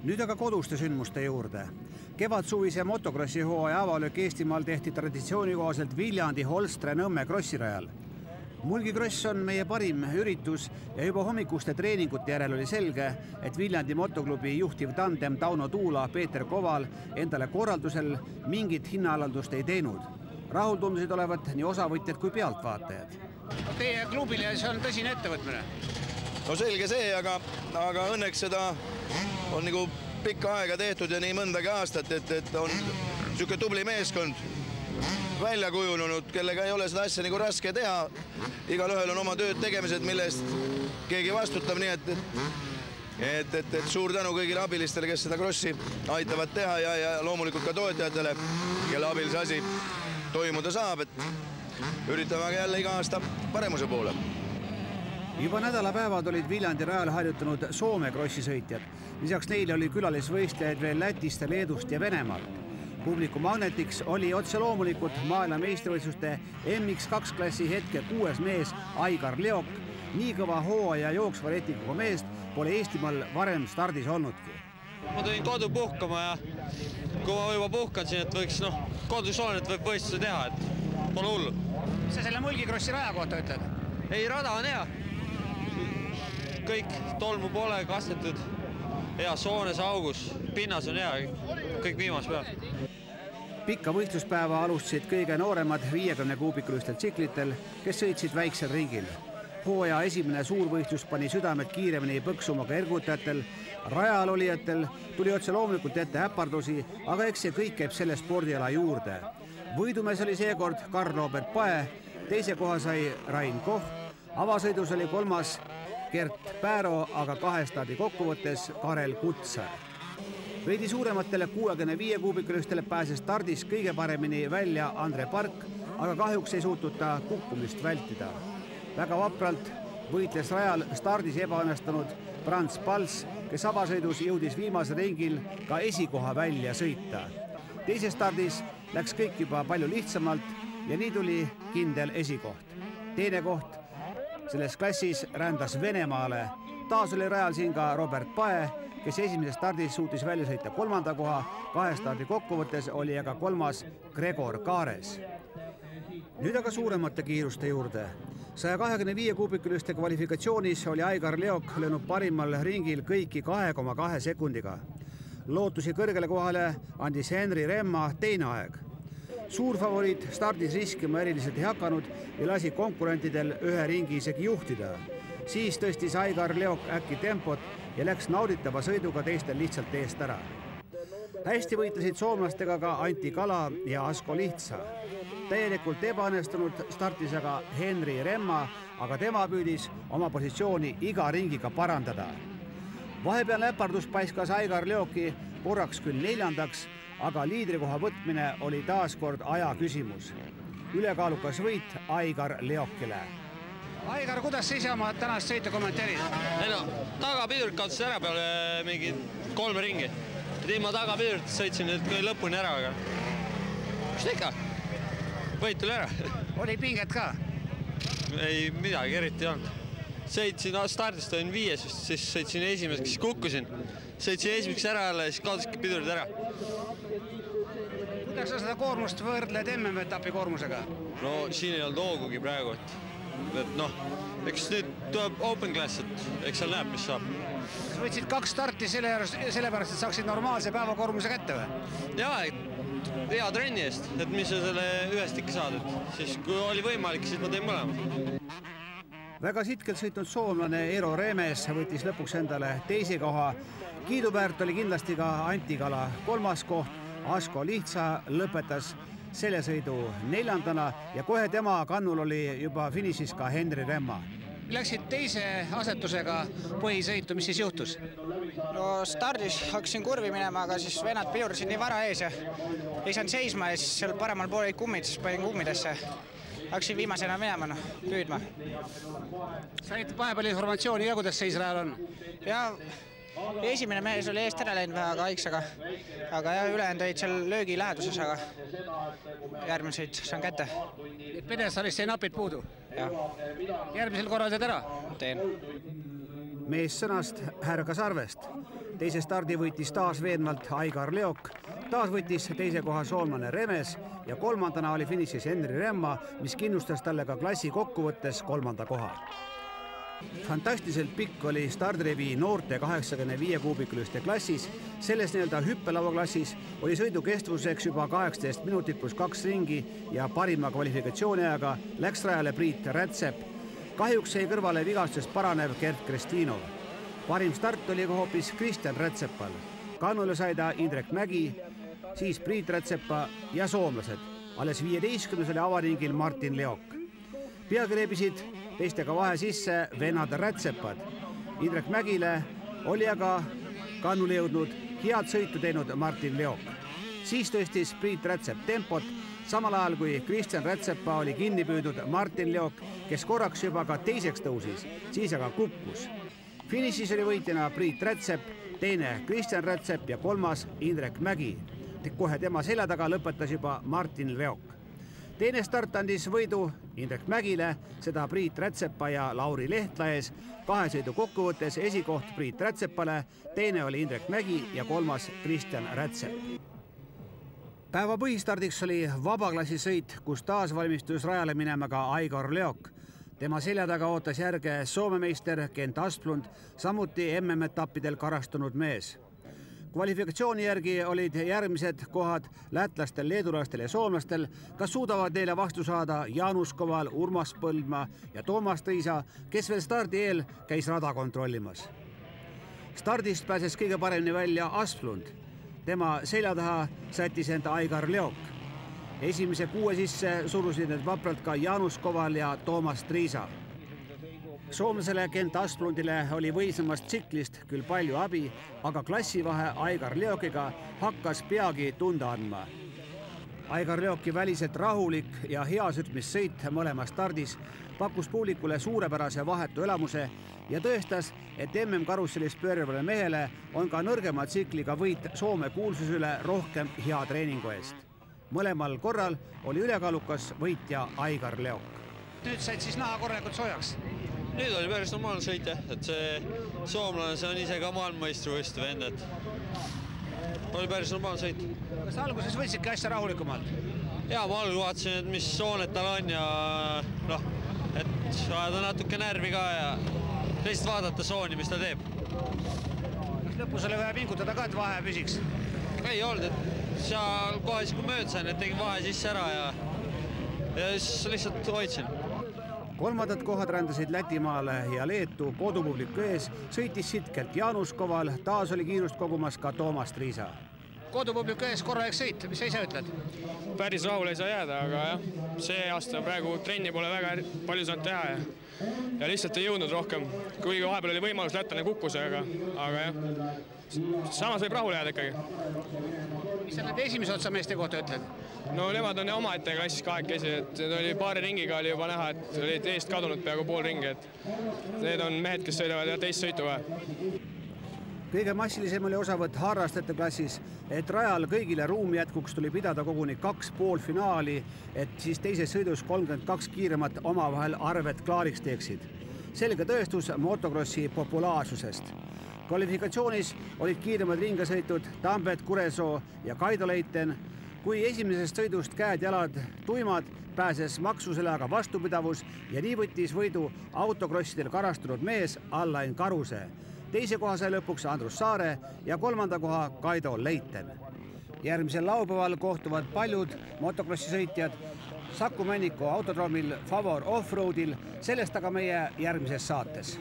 Nüüd aga koduste sündmuste juurde. Kevadsuvise motokrossi hooaja avalöök Eestimaal tehti traditsiooni kohaselt Viljandi Holstre Nõmme krossirajal. Mulgikross on meie parim üritus ja juba hommikuste treeningute järel oli selge, et Viljandi motoklubi juhtiv tandem Tauno Tuula, Peeter Koval endale korraldusel mingit hinnaalandust ei teinud. Rahul tundusid olevat nii osavõtjad kui pealtvaatajad. Teie klubile see on tõsine ettevõtmine? No selge see, aga õnneks seda on nagu pikka aega tehtud ja nii mõndagi aastat, et on niisugune tubli meeskond välja kujunenud, kellega ei ole seda asja nagu raske teha. Igal ühel on oma tööd tegemised, mille eest keegi vastutab, nii et suur tänu kõigile abilistele, kes seda krossi aitavad teha ja loomulikult ka toetajatele, kelle abil see asi toimuda saab, et üritame jälle iga aasta paremuse poole. Juba nädalapäevad olid Viljandi rajal harjutanud Soome krossisõitjad. Lisaks neile oli külalisvõistlejaid veel Lätist, Leedust ja Venemaalt. Publiku magnetiks oli otse loomulikult maailma meistrivõistluste MX2-klassi hetke 6. mees Aigar Leok. Nii kõva hooaja jooksva retikuga meest pole Eestimaal varem stardis olnudki. Ma tulin kodu puhkama ja kui ma juba puhkan siin, et võiks kodus olen, et võib võistluse teha, et pole hullu. Mis sa selle mulgikrossi raja kohta ütled? Ei, rada on hea. Kõik tolmu pole kastetud, hea soones augus, pinnas on hea, kõik viimas peal. Pikka võistluspäeva alustasid kõige nooremad 50 kuubikulistelt tsiklitel, kes sõitsid väiksel ringil. Hooaja esimene suurvõistlus pani südamed kiiremini põksumaga ergutajatel, rajal olijatel tuli otse loomulikult ette äpardusi, aga eks see kõik käib selle spordiala juurde. Võidumees oli seekord Karl-Robert Pae, teise koha sai Rain Koh, avasõidus oli 3. Gert Pääro, aga 2 stardi kokkuvõttes Karel Kutsa. Veidi suurematele 65 kuubikulistele pääses stardis kõige paremini välja Andre Park, aga kahjuks ei suutnud ta kukkumist vältida. Väga vapralt võitles rajal stardis ebaõnnestunud Brants Pals, kes avasõidus jõudis viimasel ringil ka esikoha välja sõita. Teises stardis läks kõik juba palju lihtsamalt ja nii tuli kindel esikoht. Teine koht selles klassis rändas Venemaale. Taas oli rajal siin ka Robert Pae, kes esimeses stardis suutis välja sõita 3. koha, 2 stardi kokkuvõttes oli aga 3. Gregor Kaares. Nüüd aga suuremate kiiruste juurde. 125 kuubikuliste kvalifikatsioonis oli Aigar Leok löönud parimal ringil kõiki 2,2 sekundiga. Lootusi kõrgele kohale andis Henri Remma teine aeg. Suurfavoriit stardis riskima eriliselt ei hakanud ja lasi konkurentidel ühe ringi isegi juhtida. Siis tõstis Aigar Leok äkki tempot ja läks nauditava sõiduga teistel lihtsalt eest ära. Hästi võitlesid soomlastega ka Antti Kala ja Asko Lihtsa. Täielikult ebaõnnestunud startis aga Henri Remma, aga tema püüdis oma positsiooni iga ringiga parandada. Vahepeal äpardus paiskas Aigar Leoki korraks küll 4., aga liidrikoha võtmine oli taaskord aja küsimus. Ülekaalukas võit Aigar Leokile. Aigar, kuidas sa ise oma tänast sõitu kommenteerid? Tagapidurit kaotasid ära peale mingi 3 ringi. Ilma tagapidurit sõitsin nüüd lõpuni ära, aga mis ikka? Võit tuli ära. Oli pinget ka? Ei, midagi eriti ei olnud. Sõitsin stardist, olin 5, siis sõitsin esimeseks, siis kukkusin. Sõitsin esimeseks ära jälle ja siis kaotasidki pidurid ära. Kuidas sa seda koormust võrdled MM-etapi koormusega? No siin ei olnud hoogugi praegu, et eks nüüd tuleb open class, et eks seal näeb, mis saab. Kas võtsid 2 starti sellepärast, et saaksid normaalse päevakoormuse kätte või? Jaa, hea trenni eest, et mis sa selle ühest ikka saad, et siis kui oli võimalik, siis ma tein mõlema. Väga sitkelt sõitnud soomlane Eero Remes võttis lõpuks endale teise koha. Kiiduväärt oli kindlasti ka Antti Kala 3. koht. Asko Lihtsa lõpetas selle sõidu 4. ja kohe tema kannul oli juba finišis ka Henri Remma. Läksid teise asetusega põhisõitu, mis siis juhtus? No stardis hakkasin kurvi minema, aga siis vennad pidurdasid nii vara ees ja ei saanud seisma ja siis seal paremal pool olid kummid, siis panin kummidesse. Hakkasin viimasena minema, püüdma. Said vahepeal informatsiooni ja kuidas seis rajal on? Ja esimene mees oli eest ära läinud väga haiks, aga ülejäänud olid seal löögi läheduses, aga järgmine sõit saan kätte. Pedesaalis sai napid puudu? Jah. Järgmisel korral teed ära? Teen. Mees sõnast härgas arvest. Teise stardi võitis taas veenvalt Aigar Leok, taas võttis teise koha soomlane Remes ja kolmandana oli finišis Henri Remma, mis kindlustas talle ka klassi kokkuvõttes 3. koha. Fantastiliselt pikk oli stardirevi noorte 85 kuubikuliste klassis. Selles nii-öelda hüppelauaklassis oli sõidu kestvuseks juba 18 minutit pluss 2 ringi ja parima kvalifikatsiooniajaga läks rajale Priit Rätsep. Kahjuks jäi kõrvale vigastusest paranev Gert Kristinov. Parim start oli ka hoopis Kristjan Rätsepal. Kannule sai ta Indrek Mägi, siis Priit Rätsepa ja soomlased. Alles 15. oli avaringil Martin Leok. Peagi rebisid teistega vahe sisse vennad Rätsepad. Indrek Mägile oli aga kannule jõudnud head sõitu teinud Martin Leok. Siis tõstis Priit Rätsep tempot, samal ajal kui Kristjan Rätsepa oli kinni püüdnud Martin Leok, kes korraks juba ka teiseks tõusis, siis aga kukkus. Finišis oli võitjana Priit Rätsep, teine Kristjan Rätsep ja kolmas Indrek Mägi. Kohe tema selja taga lõpetas juba Martin Leok. Teine start andis võidu Indrek Mägile, seda Priit Rätsepa ja Lauri Lehtla ees. 2 sõidu kokkuvõttes esikoht Priit Rätsepale, teine oli Indrek Mägi ja kolmas Kristjan Rätsep. Päeva põhistardiks oli vabaklassi sõit, kus taas valmistus rajale minema ka Aigar Leok. Tema selja taga ootas järge Soome meister Kent Asplund, samuti MM-etappidel karastunud mees. Kvalifikatsiooni järgi olid järgmised kohad lätlastel, leedulastel ja soomlastel, kas suudavad neile vastu saada Jaanus Koval, Urmas Põldmaa ja Toomas Triisa, kes veel stardi eel käis rada kontrollimas. Stardist pääses kõige paremini välja Asplund. Tema selja taha sättis end Aigar Leok. Esimese 6 sisse surusid need vapralt ka Jaanus Koval ja Toomas Triisa. Soomlasele Kent Asplundile oli võislemast tsiklist küll palju abi, aga klassivahe Aigar Leokiga hakkas peagi tunda andma. Aigar Leoki väliselt rahulik ja heas rütmis sõit mõlemas stardis pakkus publikule suurepärase vahetu elamuse ja tõestas, et MM-karussellis pöörvale mehele on ka nõrgema tsikliga võit Soome kuulsuse üle rohkem hea treeningu eest. Mõlemal korral oli ülekaalukas võitja Aigar Leok. Nüüd said siis naha korralikult soojaks. Nüüd oli päris normaalne sõit, et see soomlane, see on ise ka maailmameistrivõistlev vend, et oli päris normaalne sõit. Kas alguses võtsidki asja rahulikumalt? Ja ma algul vaatasin, et mis sooned tal on ja et ajada natuke närvi ka ja lihtsalt vaadata sooni, mis ta teeb. Kas lõpus oli vaja pingutada ka, et vahe püsiks? Ei olnud, et seal kohe siis kui mööda sain, et tegin vahe sisse ära ja siis lihtsalt hoidsin. Kolmandad kohad rändasid Lätimaale ja Leetu kodupubliku ees, sõitis sitkelt Jaanus Koval, taas oli kiirust kogumas ka Toomas Triisa. Kodupubliku ees korralik sõit, mis sa ise ütled? Päris rahule ei saa jääda, aga jah, see aasta praegu trenni pole väga palju saanud teha ja lihtsalt ei jõudnud rohkem, kuigi vahepeal oli võimalus lätlane kukkus, aga jah, samas võib rahule jääda ikkagi. Mis sa need esimese otsa meeste kohta ütled? No nemad on omaette klassis kahekesi, et oli paari ringiga oli juba näha, et olid eest kadunud peaaegu pool ringi, et need on mehed, kes sõidavad teist sõitu ka. Kõige massilisem oli osavõtt harrastajate klassis, et rajal kõigile ruumi jätkuks tuli pidada koguni 2 poolfinaali, et siis teises sõidus 32 kiiremat omavahel arved klaariks teeksid. Selge tõestus motokrossi populaarsusest. Kvalifikatsioonis olid kiiremad ringasõitud Tambet, Kuresoo ja Kaido Leiten. Kui esimesest sõidust käed-jalad tuimad, pääses maksusele aga vastupidavus ja nii võttis võidu autokrossidel karastunud mees Allain Karuse. Teise koha sai lõpuks Andrus Saare ja 3. koha Kaido Leiten. Järgmisel laupäeval kohtuvad paljud motokrossi sõitjad Saku Männiku autodroomil Favor Offroadil, sellest aga meie järgmises saates.